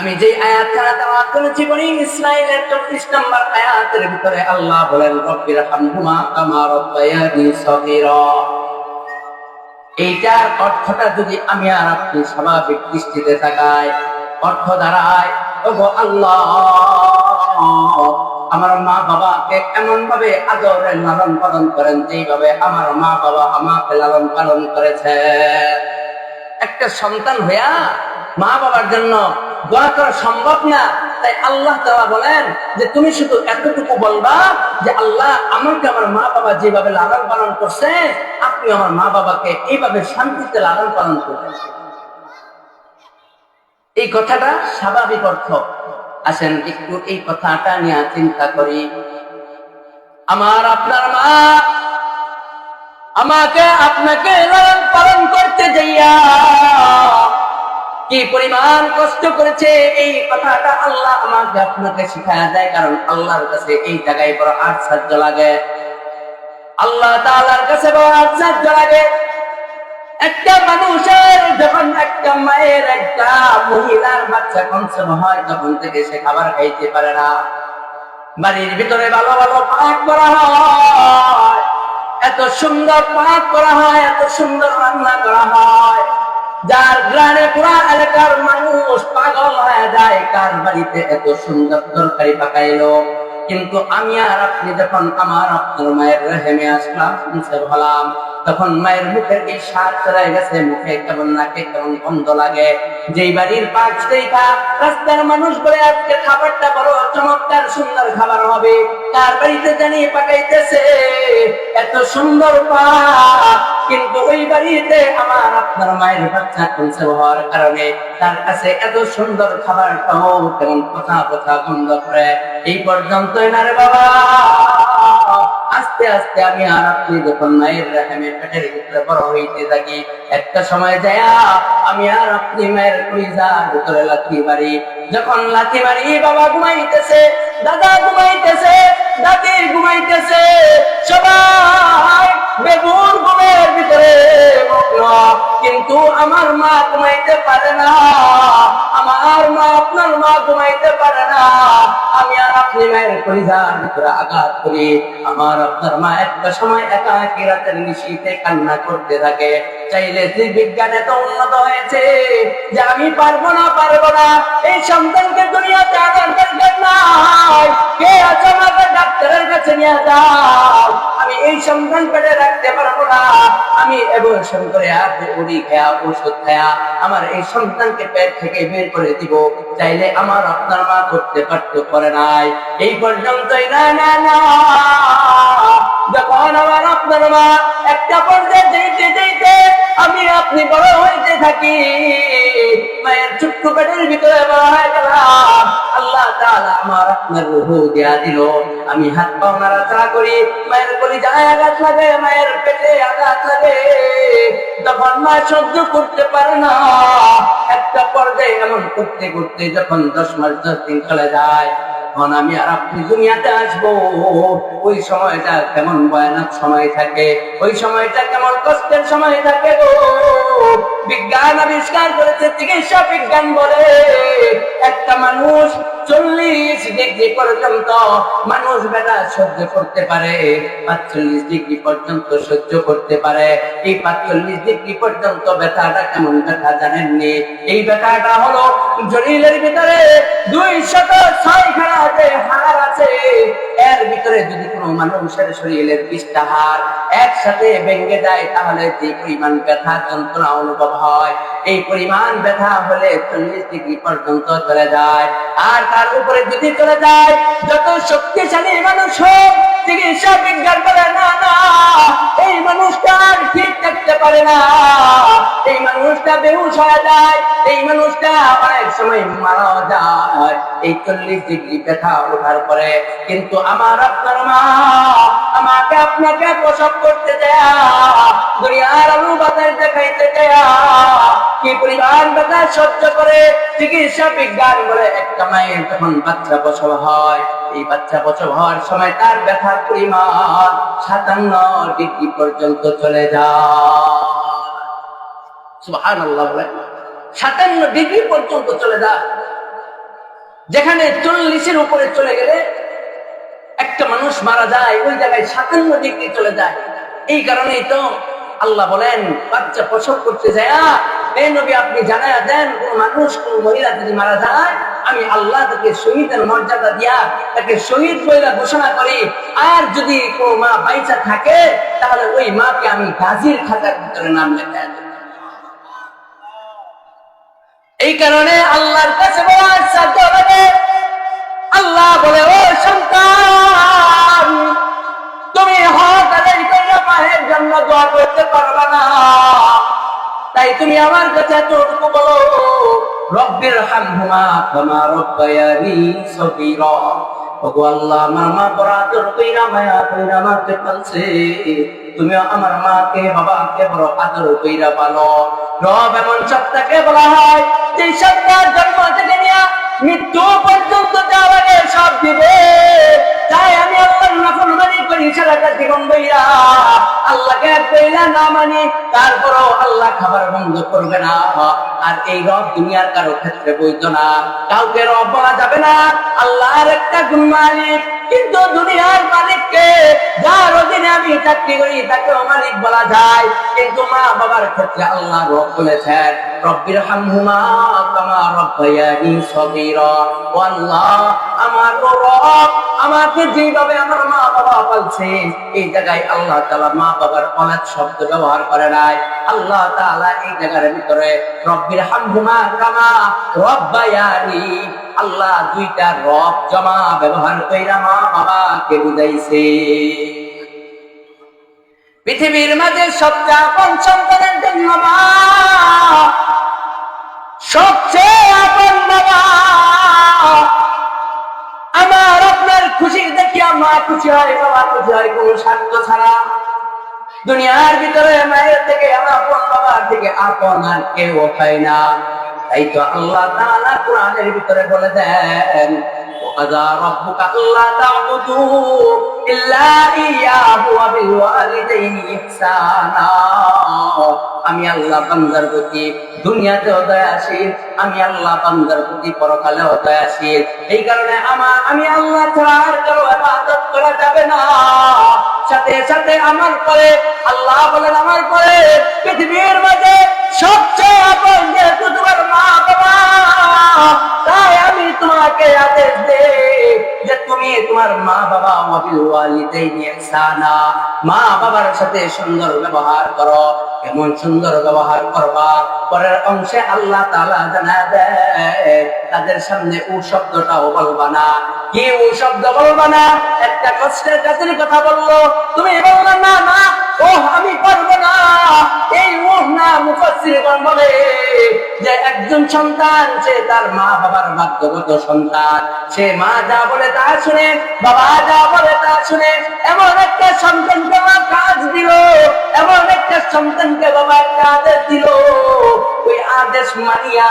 আমি যে আয়াতখানা তেলাওয়াত করেছি বনি ইসরাঈলের 34 নম্বর আয়াতের ভিতরে আল্লাহ বলেন রব্বির হামহুমা কামা রাব্বায়ানি সগীরা। এইটার অর্থটা যদি আমি আর আপনি স্বাভাবিক দৃষ্টিতে তাকাই, অর্থ দাঁড়ায় ওগো আল্লাহ, আমার মা বাবাকে এমন ভাবে আদরে লালন পালন করেন যেইভাবে আমার মা বাবা আমাকে লালন পালন করেছে। একটা সন্তান হইয়া মা বাবার জন্য দোয়া করা সম্ভব না, তাই আল্লাহ তাআলা বলেন যে তুমি শুধু এতটুকু বলবা যে আল্লাহ আমাকে আমার মা বাবা যেভাবে লালন পালন করছে আপনি আমার মা বাবাকে এইভাবে শান্তিতে লালন পালন করবেন। এই কথাটা স্বাভাবিক অর্থ। আসেন একটু এই কথাটা নিয়ে চিন্তা করি। আমার আপনার মা আমাকে আপনাকে লালন পালন করতে যাইয়া কি পরিমাণ কষ্ট করেছে, এই কথাটা আল্লাহ আমাকে আপনাকে শিখায়া দেয়। কারণ আল্লাহর কাছে এই জায়গায় বড় আশ্চর্য লাগে, আল্লাহ তাআলার কাছে বড় আশ্চর্য লাগে। একটা মানুষের যখন একটা মায়ের একটা মহিলার বাচ্চা কনসেপ্ট হয় তখন থেকে সে খাবার খাইতে পারে না। বাড়ির ভিতরে ভালো ভালো পাক করা হয়, এত সুন্দর পাক করা হয়, এত সুন্দর রান্না করা হয়, যার গ্রামে পুরা এলাকার মানুষ পাগল হয়ে যায় কার বাড়িতে এত সুন্দর তরকারি পাকাইলো। কিন্তু আমি আর আপনি যখন আমার আপনার মায়ের রেহেমে আসলাম, শুনতে হলাম, তখন মায়ের মুখের এই স্বাদ চলে গেছে, মুখে কেমন নাকে কেমন গন্ধ লাগে। যেই বাড়ির পাক দেখা রাস্তার মানুষ বলে আজকে খাবারটা বড় চমৎকার সুন্দর খাবার হবে, কার বাড়িতে জানি পাকাইতেছে এত সুন্দর পাক, কিন্তু ওই বাড়িতে আমার আপনার মায়ের বাচ্চা কনসেপ্ট হওয়ার কারণে তার কাছে এত সুন্দর খাবারটাও কেমন কথা কথা গন্ধ করে। এই পর্যন্তই না রে বাবা, আস্তে আস্তে আমি আর আপনি যখন মায়ের রেহেমে পেটের ভিতরে বড় হইতে থাকি, একটা সময় যায় আমি আর আপনি মায়ের কলিজার ভিতরে লাথি মারি। যখন লাথি মারি বাবা ঘুমাইতেছে, দাদা ঘুমাইতেছে, দাদি ঘুমাইতেছে, সবাই বেগুন ঘুমের ভিতরে মগ্ন, কিন্তু আমার মা ঘুমাইতে পারে না, আমার মা আপনার মা ঘুমাইতে পারে না। আমি আর আপনি মায়ের কলিজার ভিতরে আঘাত করি, আমার আপনার মা একটা সময় একাকী রাতের নিশীথে কান্না করতে থাকে। চাইলে যে বিজ্ঞান এত উন্নত হয়েছে যে আমি পারবো না এই সন্তানকে দুনিয়াতে আনার দরকার নাই, কে আছে আমাকে ডাক্তারের কাছে নিয়ে যাও, আমি এই সন্তান পেটে রাখতে পারবো না, আমি অ্যাবর্শন করে মুড়ি খেয়া ওষুধ খেয়া আমার এই সন্তানকে পেট থেকে বের করে দিব। চাইলে আমার আপনার মা করতে পারতো, করে নাই। এই পর্যন্তই না না না, যখন আমার আপনার মা একটা পর্যায়ে যেতে যেতে আমি আপনি বড় হইতে থাকি, মায়ের ছোট্ট পেটের ভিতরে বড় হয়ে গেলাম, আল্লাহ তাআলা আমার আপনার রূহ দেয়া দিল। আমি হাত পা নাড়াচাড়া করি, মায়ের কলিজায় আঘাত লাগে, মায়ের পেটে আঘাত লাগে, তখন মা সহ্য করতে পারে না। একটা পর্যায়ে এমন করতে করতে যখন 10 মাস 10 দিন চলে যায়, তখন আমি আর আপনি দুনিয়াতে আসবো। ওই সময়টা কেমন ভয়ানক সময় থাকে, ওই সময়টা কেমন কষ্টের সময় থাকে গো। বিজ্ঞান আবিষ্কার করেছে, চিকিৎসা বিজ্ঞান বলে একটা মানুষ 40 ডিগ্রি পর্যন্ত মানুষ ব্যথা সহ্য করতে পারে, 45 ডিগ্রি পর্যন্ত সহ্য করতে পারে। এই 45 ডিগ্রি পর্যন্ত ব্যথাটা কেমন ব্যথা জানেননি? এই ব্যথাটা হলো শরীরের ভিতরে 206 খানা যে হাড় আছে, এর ভিতরে যদি কোনো মানুষের শরীরের 20টা হাড় একসাথে ভেঙে যায় তাহলে যে পরিমাণ ব্যথা যন্ত্রণা অনুভব হয়, এই পরিমাণ ব্যথা হলে 40 ডিগ্রি পর্যন্ত চলে যায়। আর তার উপরে যদি চলে যায়, যত শক্তিশালী মানুষ হোক, চিকিৎসা বিজ্ঞান বলে না না, এই মানুষটা ঠিক থাকতে পারে না, এই মানুষটা বেহুশ হয়ে যায়, এই মানুষটা অনেক সময় মারা যায় এই 40 ডিগ্রি ব্যথা ওঠার পরে। কিন্তু আমার আপনার মা আমাকে আপনাকে প্রসব করতে দেয়া, দুনিয়ার আলু বাতাস দেখাইতে দেয়া, কি পরিমাণ ব্যথা সহ্য করে। চিকিৎসা বিজ্ঞান বলে একটা মায়ের যখন বাচ্চা প্রসব হয়, এই বাচ্চা প্রসব হওয়ার সময় তার ব্যথার পরিমাণ 57 ডিগ্রি পর্যন্ত চলে যায়। সুবহানাল্লাহ, বলে 57 ডিগ্রি পর্যন্ত চলে যায়। যেখানে 40-এর উপরে চলে গেলে একটা মানুষ মারা যায়, ওই জায়গায় 57 ডিগ্রি চলে যায়। এই কারণেই তো আল্লাহ বলেন, বাচ্চা প্রসব করতে যায় এই নবী আপনি জানায়া দেন, কোন মানুষ কোন মহিলা যদি মারা যায়, আমি আল্লাহ তাকে শহীদের মর্যাদা দিয়া তাকে শহীদ বলে ঘোষণা করি। আর যদি কোন মা বাইচা থাকে, তাহলে ওই মাকে আমি গাজীর খাতার ভিতরে নাম লেখা দেব। এই কারণে আল্লাহর কাছে আল্লাহ বলে, ও সন্তান, তুমি হক আদায় করে মায়ের জন্য দোয়া করতে পারবা না, তাই তুমি আমার কাছে এতটুকু বলো, রব্বির হামহুমা কামা রব্বায়ানি সগীরা। ওগো আল্লাহ, আমার মা বড় আদর কইরা মায়া কইরা আমাকে পালছে, তুমি আমার মাকে বাবাকে বড় আদর কইরা পালো। রব এমন সত্তাকে বলা হয় যে সত্তার জন্ম থেকে নিয়ে মৃত্যু পর্যন্ত যাওয়ারে সব দিবে। তাই আমি আল্লাহর নাফরমানি করি সারাটা জীবন বইরা, আল্লাহকে এক বইলা না মানি, তারপরও আল্লাহ খাবার বন্ধ করবে না। আর এই রব দুনিয়ার কারো ক্ষেত্রে বৈধ না, কাউকে রব বলা যাবে না। আল্লাহর একটা গুণ মালিক, কিন্তু দুনিয়ার মালিককে, যার অধীনে আমি চাকরি করি, তাকেও মালিক বলা যায়। কিন্তু মা বাবার ক্ষেত্রে আল্লাহ রব বলেছেন, রব্বির হামহুমা কামা রব্বায়ানি সগীরা। ও আল্লাহ, আমার রব আমাকে যেভাবে আমার মা বাবা পালছে, এই জায়গায় আল্লাহ তাআলা মা বাবার অনাথ শব্দ ব্যবহার করে নাই। আল্লাহ তাআলা এই জায়গার ভিতরে রব্বির হামহুমা কামা রব্বায়ানি, আল্লাহ দুইটা রব জমা ব্যবহার কইরা মা বাবাকে বুঝাইছে। পৃথিবীর মাঝে সবচেয়ে আপন সন্তানের জন্য মা, সবচেয়ে আপন বাবা। আমার আপনার খুশি দেখিয়া মা খুশি হয়, বাবা খুশি হয়, কোন স্বার্থ ছাড়া। দুনিয়ার ভিতরে মায়ের থেকে আপন, বাবার থেকে আপন আর কেউ হয় না। তাই তো আল্লাহ তাআলা কোরআনের ভিতরে বলে দেন, ওয়াজা রাব্বুকা আল্লা তা'বুদু ইল্লা ইয়্যাহু ওয়া বিল ওয়ালিদাইনি ইহসানা। আমি আল্লাহ বান্দার প্রতি দুনিয়াতেও দয়াশীল, আমি আল্লাহ বান্দার প্রতি পরকালেও দয়াশীল। এই কারণে আমি আল্লাহ ছাড়া আর কারো ইবাদত করা যাবে না। সাথে সাথে আমার পরে আল্লাহ বলেন, আমার পরে পৃথিবীর মাঝে সবচেয়ে আপন যেহেতু তোমার মা বাবা, তাই আমি তোমাকে আদেশ দেই যে তুমি তোমার মা বাবা ওয়াবিল ওয়ালিদাইনি ইহসানা, মা বাবার সাথে সুন্দর ব্যবহার করো। কেমন সুন্দর ব্যবহার করবা, পরের অংশে আল্লাহ তাআলা জানায় দেয়, তাদের সামনে ও শব্দটাও বলবা না। কি ও শব্দ বলবা না? একটা কষ্টের কাজের কথা বললো, তুমি বলবা না না ও আমি পারবো না। এই ও না, মুফাসসিরগণ বলে যে একজন সন্তান সে তার মা বাবার ভাগ্যগত সন্তান, সে মা যা বলে তা শুনে, বাবা যা বলে তা শুনে। এমন একটা সন্তানকে মা কাজ দিল, এমন একটা সন্তানকে বাবা একটা আদেশ দিল, ওই আদেশ মানিয়া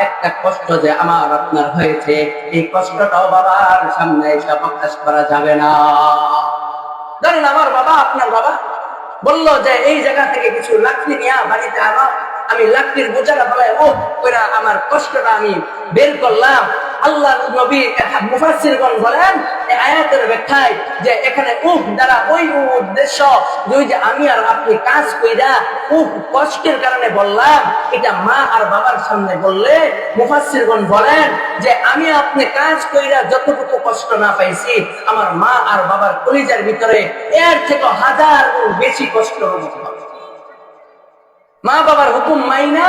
একটা কষ্ট যে আমার আপনার হয়েছে, এই কষ্টটাও বাবার সামনে এসে প্রকাশ করা যাবে না। ধরেন আমার বাবা, আপনার বাবা বললো যে এই জায়গা থেকে কিছু লাকড়ি নিয়ে বাড়িতে আনো, আমি লাকড়ির বোঝাটা ফেলাই ওরা আমার কষ্টটা আমি বের করলাম। আল্লাহ নবী মুফাসসিরগণ বলেন এই আয়াতের ব্যাখ্যায় যে এখানে দ্বারা ওই উদ্দেশ্য যে আমি আর আপনি কাজ কইরা কষ্টের কারণে বললাম, এটা মা আর বাবার সামনে বললে মুফাসসিরগণ বলেন যে আমি আপনি কাজ কইরা যতটুকু কষ্ট না পাইছি, আমার মা আর বাবার কলিজার ভিতরে এর থেকে 1000 গুণ বেশি কষ্ট হবে। মা বাবার হুকুম মাইনা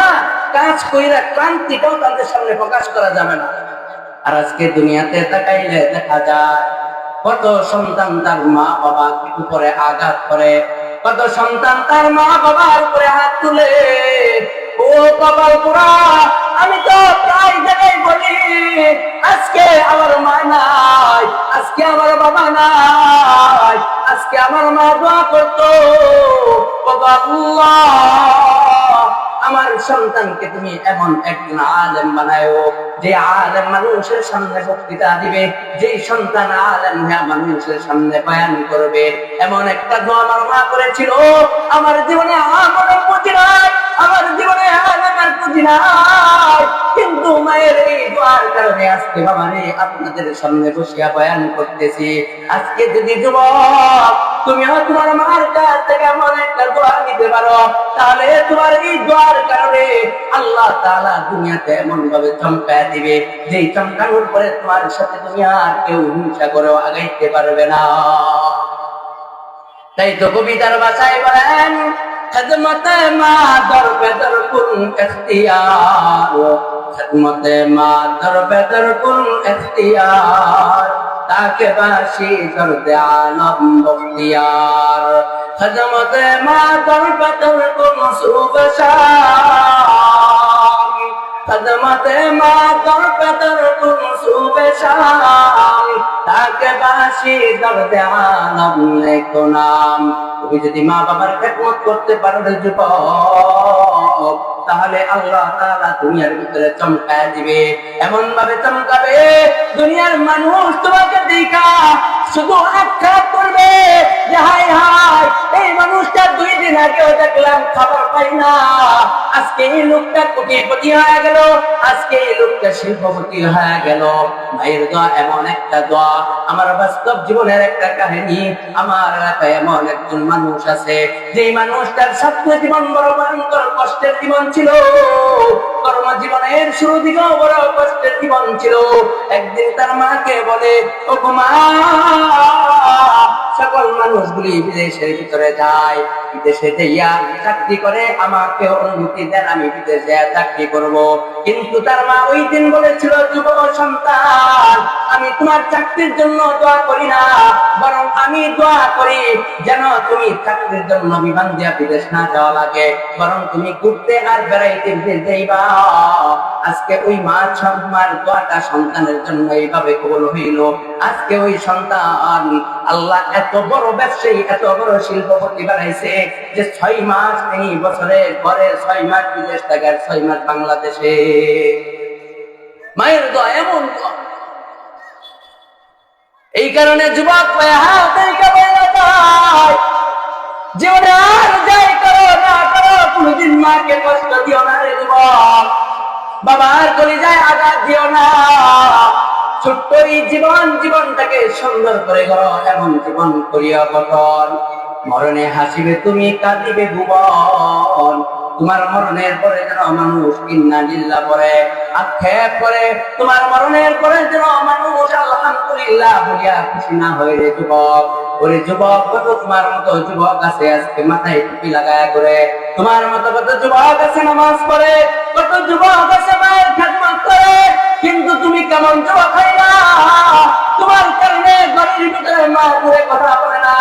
কাজ কইরা ক্লান্তিটাও তাদের সামনে প্রকাশ করা যাবে না। আর আজকে দুনিয়াতে তাকাইলে দেখা যায় কত সন্তান তার মা বাবার উপরে আঘাত করে, কত সন্তান তার মা বাবার উপরে হাত তুলে। ও কপাল পোড়া, আমি তো প্রায় জায়গায় বলি আজকে আমার মা নাই, আজকে আমার বাবা নাই, আজকে আমার মা দোয়া করতো, আল্লাহ আমার সন্তানকে তুমি এমন একজন আলেম বানায়ো, যে আলেম মানুষের সামনে বক্তৃতা দিবে, যে সন্তান আলেম মানুষের সামনে বয়ান করবে। এমন একটা দোয়া আমার মা করেছিল, আমার জীবনে আমার বুঝি নাই আমার জীবনে আমার পুঁজি নাই, কিন্তু মায়ের এই দোয়ার কারণে আজকে বাবারে আপনাদের সামনে বসিয়া বয়ান করতেছি। আজকে যদি যুবক তুমিও তোমার মার কাছ থেকে এমন একটা দোয়া নিতে পারো, তাহলে তোমার এই দোয়ার কারণে আল্লাহ তাআলা দুনিয়াতে এমন ভাবে চমকায় দিবে, যে চমকানোর পরে তোমার সাথে দুনিয়া আর কেউ হিংসা করেও আগাইতে পারবে না। তাই তো কবিতার ভাষায় বলেন, খেদমতে মা দর বেদর কুন ইখতিয়ার, খেদমতে মা দর বেদর কুন ইখতিয়ার, তাকে বাসি দর্দ আলম বখতিয়ার, খেদমতে মা দর বেদর কুন সুবশার, খেদমতে মা দর বেদর কুন সুবশার, তাকে বাসি দর্দ আলম লেখো নাম। তুমি যদি মা বাবার খেদমত করতে পারো রে যুবক, তাহলে আল্লাহ তাআলা দুনিয়ার ভিতরে চমকায় দিবে, এমন ভাবে চমকাবে দুনিয়ার মানুষ তোমাকে দেখা শুধু আখ্যাত করবে যে হায় হায় এই মানুষটা 2 দিন আগেও দেখলাম খবর পাই না, আজকে এই লোকটা কোটিপতি হয়ে গেল, আজকে এই লোকটা শিল্পপতি হয়ে গেল। ভাইয়ের দোয়া এমন একটা দোয়া, আমার বাস্তব জীবনের একটা কাহিনী। আমার এলাকায় এমন একজন মানুষ আছে, যে মানুষটার ছাত্র জীবন বড় ভয়ঙ্কর কষ্টের জীবন ছিল, কর্মজীবনের শুরু দিকেও বড় কষ্টের জীবন ছিল। একদিন তার মাকে বলে, ও মা, সকল মানুষগুলি বিদেশের ভিতরে যায়, বিদেশে যাইয়া চাকরি করে, আমাকে অনুমতি দেন আমি বিদেশে চাকরি করব। কিন্তু তার মা ওই দিন বলেছিল, যুব সন্তান, আমি তোমার চাকরির জন্য দোয়া করি না, বরং আমি দোয়া করি যেন তুমি চাকরির জন্য বিমান দিয়া বিদেশ না যাওয়া লাগে, বরং তুমি ঘুরতে আর বেড়াইতে যাইবা। আজকে ওই মার দোয়াটা সন্তানের জন্য এইভাবে কবুল হইল। আজকে ওই সন্তান আল্লাহ এত বড় ব্যবসায়ী, এত বড় শিল্পপতি বানাইছে যে 6 মাস তিনি বছরের পরে 6 মাস বিদেশ থেকে, 6 মাস বাংলাদেশে। মায়ের দোয়া এমন দোয়া। এই কারণে যুবক জীবনে আর যাই করো না করো, কোনদিন মাকে কষ্ট দিও না রে যুবক, বাবার কলিজায় আঘাত দিও না। ছোট্ট এই জীবনটাকে সুন্দর করে করো, এমন জীবন করিয়া গঠন। মরণে হাসিবে তুমি, কাঁদিবে ভুবন, তোমার মরণের পরে যেন মানুষ ইন্না লিল্লাহ পড়ে, আক্ষেপ করে। তোমার মরণের পরে যেন মানুষ আলহামদুলিল্লাহ বলিয়া খুশি না হয় রে যুবক। ওরে যুবক, কত তোমার মতো যুবক আছে আজকে মাথায় টুপি লাগায় করে, তোমার মতো কত যুবক আছে নামাজ পড়ে, কত যুবক আছে মায়ের খেদমত করে, কিন্তু তুমি কেমন যুবক হয় না? তোমার কারণে ঘরের ভিতরে মা ঘুরে কথা বলে না,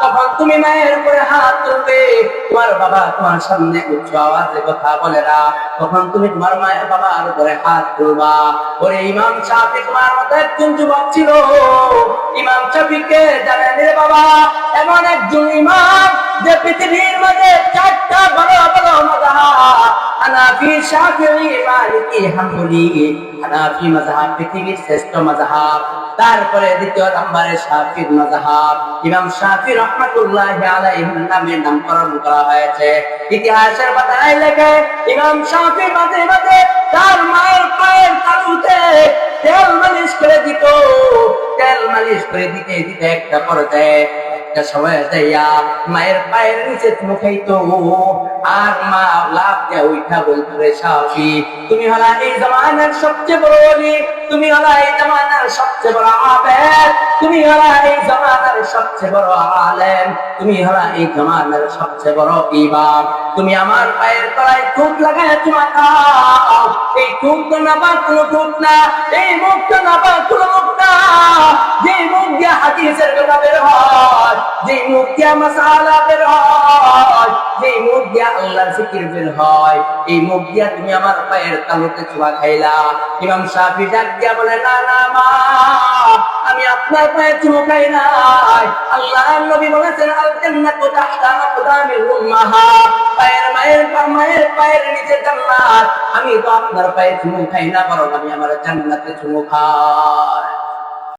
তখন তুমি মায়ের উপরে হাত তুলবে। তোমার বাবা তোমার সামনে উচ্চ আওয়াজে কথা বলে না, তখন তুমি তোমার মায়ের বাবার উপরে হাত তুলবা। ওরে ইমাম শাফি তোমার মতো একজন যুবক ছিল। ইমাম শাফিকে জানেন রে বাবা? এমন একজন ইমাম যে পৃথিবীর মাঝে 4টা বড় বড় মাযহাব, হানাফি, শাফিঈ, মালিকি, হাম্বলি। হানাফি মাযহাব পৃথিবীর শ্রেষ্ঠ মাযহাব, তারপরে দ্বিতীয় নম্বরে শাফিঈ মাযহাব। ইমাম শাফিঈ রাহমাতুল্লাহি আলাইহির নামে নামকরণ করা হয়েছে। ইতিহাসের পাতায় লেখে, ইমাম শাফিঈ মাঝে মাঝে তার মায়ের পায়ের তালুতে তেল মালিশ করে দিত। তেল মালিশ করে দিতে দিতে একটা পর্যায়ে একটা সময় যাইয়া মায়ের পায়ের নিচে মুখাইতো, আর মা লাভ দিয়া উঠা বলতো, রে শাফি, তুমি হলা এই জামানার সবচেয়ে বড় ওলি, তুমি হলা এই জামানার সবচেয়ে বড় আবেদ, তুমি হলা এই জামানার সবচেয়ে বড় আলেম, তুমি হলা এই জামানার সবচেয়ে বড় ইমাম। তুমি আমার পায়ের তলায় থুক লাগায় তোমার খাও। এই থুক তো না বা কোনো থুক না, এই মুখ তো না বা কোনো মুখ না, যে মুখ দিয়া হাদিসের কথা বের হয়, যে মুখ দিয়া মাসালা বের হয়, যে মুখ দিয়া আল্লাহর জিকির বের হয়, এই মুখ দিয়া তুমি আমার পায়ের তালুতে ছোঁয়া খাইলা। ইমাম শাফি ডাক দিয়া বলে, না না মা, আমি আপনার পায়ে চুমু খাই নাই। আল্লাহর নবী বলেছেন, আল জান্নাতু তাহতা আকদামিল উম্মাহাত, মায়ের পায়ের নিচে জান্নাত। আমি তো আপনার পায়ে চুমু খাই না, বরং আমি আমার জান্নাতে চুমু খাই।